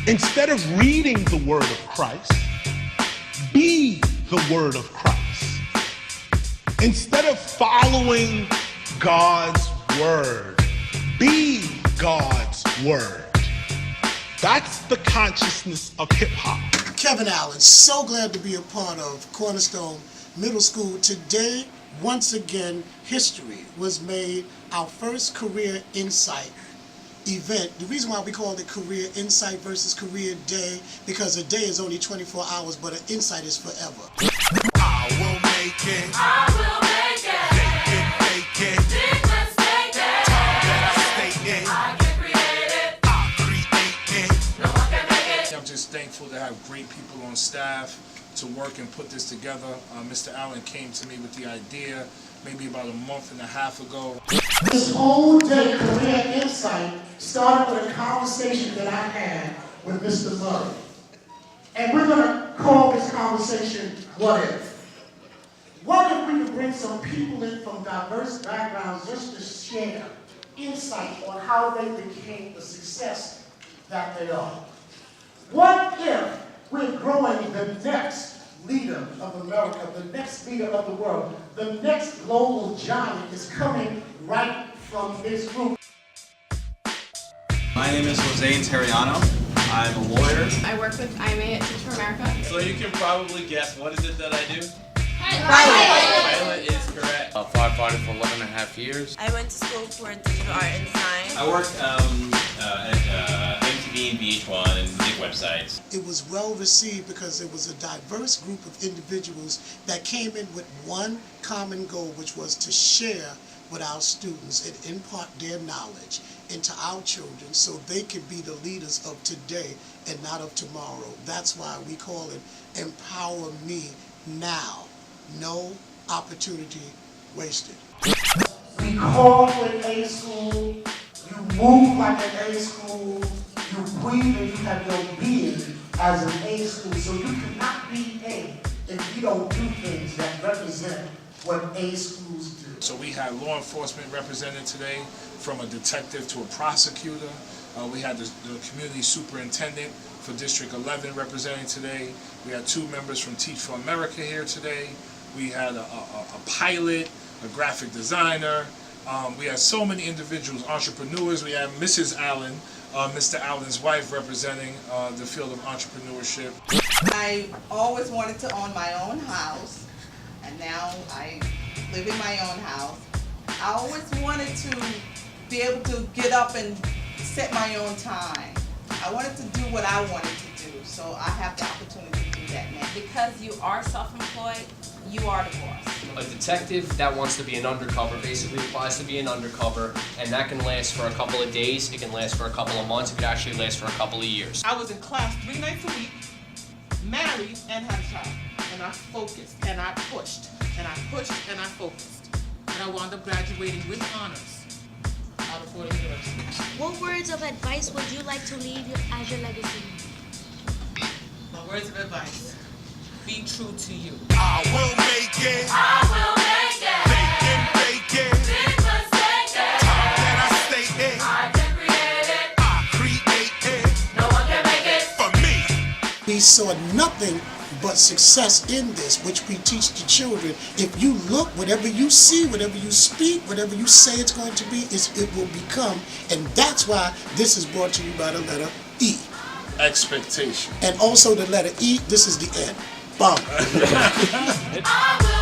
Instead of reading the word of Christ, be the word of Christ. Instead of following God's word, be God's word. That's the consciousness of hip-hop. Kevin Allen, so glad to be a part of Cornerstone Middle School. Today, once again, history was made, our first Career Insight event. The reason why we call it Career Insight versus Career Day, because a day is only 24 hours, but an insight is forever. I will make it. I will make it. Make it. Big mistake it. Time that I stay in. I can create it. I create it. No one can make it. I'm just thankful to have great people on staff to work and put this together. Mr. Allen came to me with the idea maybe about a month and a half ago. This whole day Career Insight started with a conversation that I had with Mr. Murray. And we're going to call this conversation, What If? What if we could bring some people in from diverse backgrounds just to share insight on how they became the success that they are? What if we're growing the next leader of America, the next leader of the world, the next global giant is coming right from this group? My name is j.e.m.b.h.a. I'm a lawyer. I work with j.e.m.b.h.a at Teach for America. So you can probably guess, what is it that I do? Pilot! Pilot is correct. A firefighter for 11.5 years. I went to school for digital art and design. I work at st-cilien and make websites. It was well received because it was a diverse group of individuals that came in with one common goal, which was to share with our students and impart their knowledge into our children so they could be the leaders of today and not of tomorrow. That's why we call it Empower Me Now. No opportunity wasted. We call it A school, you move like an A school, you breathe and you have your being as an A school. So you cannot be A if you don't do things that represent what A schools do. So we had law enforcement represented today, from a detective to a prosecutor. We had the community superintendent for District 11 representing today. We had 2 members from Teach for America here today. We had a pilot, a graphic designer. We had so many individuals, entrepreneurs. We had Mrs. Allen, Mr. Allen's wife, representing the field of entrepreneurship. I always wanted to own my own house, and now I live in my own house. I always wanted to be able to get up and set my own time. I wanted to do what I wanted to do, so I have the opportunity to do that now. Because you are self-employed, you are the boss. A detective that wants to be an undercover basically applies to be an undercover, and that can last for a couple of days, it can last for a couple of months, it could actually last for a couple of years. I was in class 3 nights a week, married, and had a child. And I focused, and I pushed, and I pushed, and I focused. And I wound up graduating with honors out of Fordham University. What words of advice would you like to leave as your legacy? My words of advice: be true to you. I will make it. I will make it. Make it. Big mistake it. Time that I stay in. I can create it. I create it. No one can make it. For me. We saw nothing but success in this, which we teach the children. If you look, whatever you see, whatever you speak, whatever you say it's going to be, it will become. And that's why this is brought to you by the letter E. Expectation. And also the letter E, this is the N. Bomb. I will